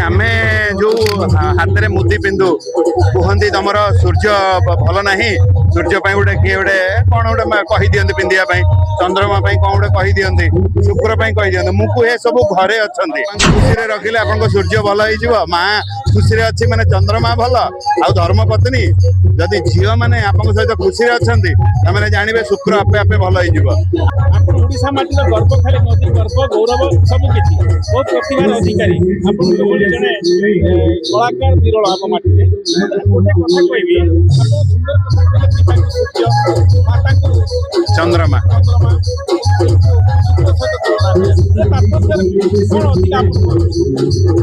आमे जो हाथ में मुदी पिंधु कहती तुम सूर्य भल ना सूर्य गोटे किए गोटे कौन गोटे कही दिखती पिंधिया चंद्रमा कौन गोटे कही दिखती शुक्र कही दिखती मुझे ये सब घरे अच्छा खुशी रखिले आप सूर्य भल हो माँ खुशी अच्छी माने चंद्रमा भल आ धर्म पत्नी जदि झील मैंने आप सहित खुशी अच्छा मैंने जानवे शुक्र आपे आपे भल हो ओडिशा माटीर गर्व खाली नदी गर्व गौरव सब किछि बहुत प्रतिभार अधिकारी आपण जने कलाकार विरल आप माटी रे गोटे कथा कहबी आपण सुंदर कथा कहले सूर्य माता को चंद्रमा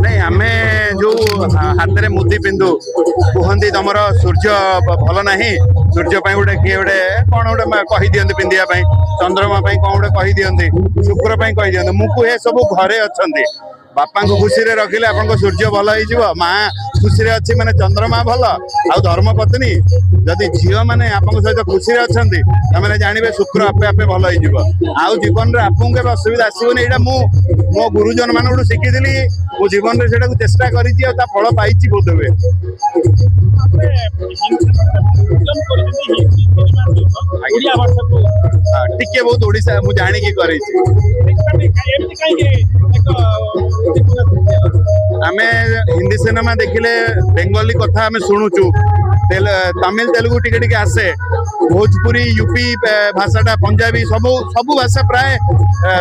नहीं आमे जो हाथ में मुदी पिंधु कहती तुम सूर्य भल ना सूर्य गोटे किए गोटे कौन गोटे कही दिखती पिंधिया चंद्रमा कौन गोटे कही दिखती शुक्र कही दिखती मुझे ये सब घरे अच्छा बापा को खुशी रखिले आप सूर्य भल हो माँ खुशी अच्छी माने चंद्रमा भल आ धर्म पत्नी जदि झील मैंने आप सहित खुशी अच्छा मैंने जानवे शुक्र आपे आपे भल हो जीवन में आपको केवल असुविधा आसोनी यहाँ मो गुरुजन मान शिखी मो जीवन में से चेष्टा कर फल पाई बोध हुए टिके बहुत ओडिशा मु जानिकी करी आमे हिंदी सिनेमा देखिले बेंगली कथा आमे शुणुचु तमिल तेलुगु टिके टिके आसे भोजपुरी यूपी भाषाटा पंजाबी सब सब भाषा प्राय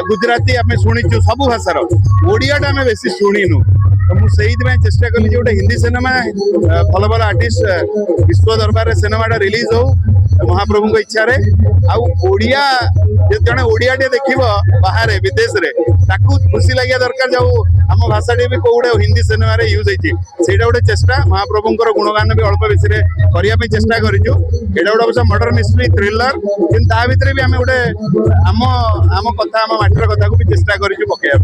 गुजराती आमे शुणिचु सब भाषार ओडियाटा आमे बेसी शुणिनु तो मुझे चेष्टा कली गोटे हिंदी सिनेमा भल भल आर्टिस्ट विश्व दरबार सिनेमाटा रिलीज हो महाप्रभु को इच्छा रे आड़िया जड़े ओडिया देख बाहर विदेश रे ताकू खुशी लगे दरकार जो आम भाषा भी कौटे हिंदी सिनेमा रे यूज होती गोटे चेष्टा महाप्रभु गुणगान भी अल्प बेसी करने चेष्टा करूँ यहाँ गोटे मर्डर मिस्ट्री थ्रिलर कि भितर भी आम गोटे आम आम कथा आम माटर कथा को भी चेष्टा करूँ पकड़ा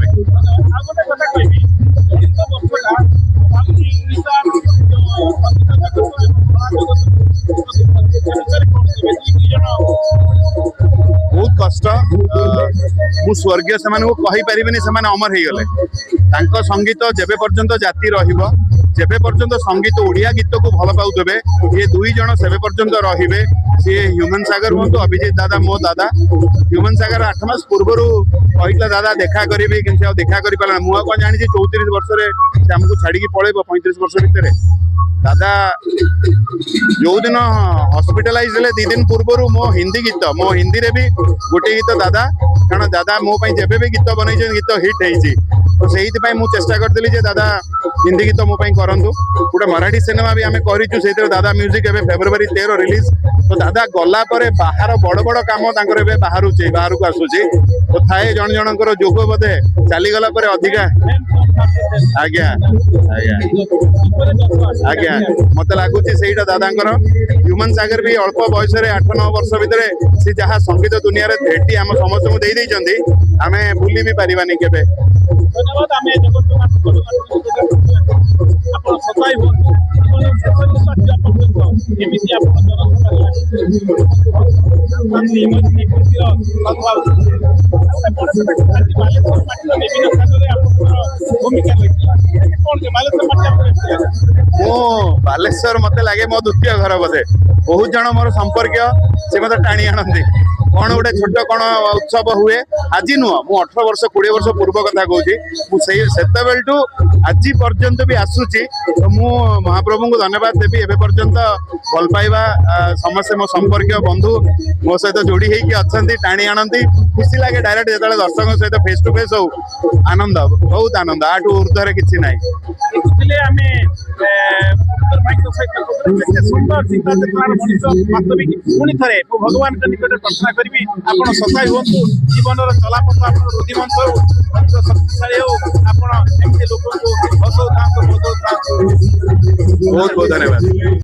बहुत कष्ट मु स्वर्गीय से कही पारिनी से अमर हो गले संगीत जेबे पर्यंत जाति रहिबो जेबे पर्यंत संगीत ओडिया गीत को भल पाउथबे ये दुई जन सेबे पर्यंत रहिबे सी ह्यूमन सागर हूँ अभिजीत दादा मो दादा ह्यूमन सागर 8 मास पूर्व कहला दादा देखा करी कि देखा कर पाला मुझे कौन जानी 34 वर्ष से आमको छाड़ी पलैब 35 वर्ष भितर दादा जो दिन हॉस्पिटलाइज हेले 2 दिन पूर्व मो हिंदी गीत मो हिंदी रे भी गोटे गीत दादा कारण दादा मो जेबे भी गीत बन गीत हिट होती तो से चेष्टा करी दादा हिंदी गीत मो करूँ गोटे मराठी सिनेमा भी आम करूँ दादा म्यूजिक एवं फेब्रुआरी 13 रिलीज तो दादा गला बाहर बड़ बड़ काम बाहर को आसूची तो थाए जन जनकर जोग बोधे चलीगला अधिका आज्ञा आज्ञा आज्ञा मत लगुच से दादा ह्यूमन सागर भी अल्प बयस 8-9 वर्ष भितर सी जहाँ संगीत दुनिया भेटी आम समस्त को दे आम भूली भी पारानी केबे धन्यवाद आमे बालेश्वर मत लगे मो द्वितीय घर बोधे बहुत जन मोर संपर्क से मत टाणी आनती कौन गोटे छोट कौन उत्सव हुए आज नुह मु 18 वर्ष 20 वर्ष पूर्व कथा कहूँ सेतु आज पर्यंत भी आसूची तो मु महाप्रभु को धन्यवाद देवी एवं पर्यंत भल पाइबा समस्ते मो संपर्क बंधु मो सहित जोड़ी होगी अच्छा टाणी आनती खुशी लगे डायरेक्ट जो दर्शकों सहित फेस टू फेस हो आनंद बहुत आनंद आठू ऊर्धर किसी ना सुंदर चिंताधार मनीष वास्तविक पुणी थे भगवान निकट प्रार्थना करी आप सफाई हूँ जीवन चलापथ आप रुद्धिमंत हो शक्तिशाली हो आप लोक हसौ था बहुत बहुत धन्यवाद।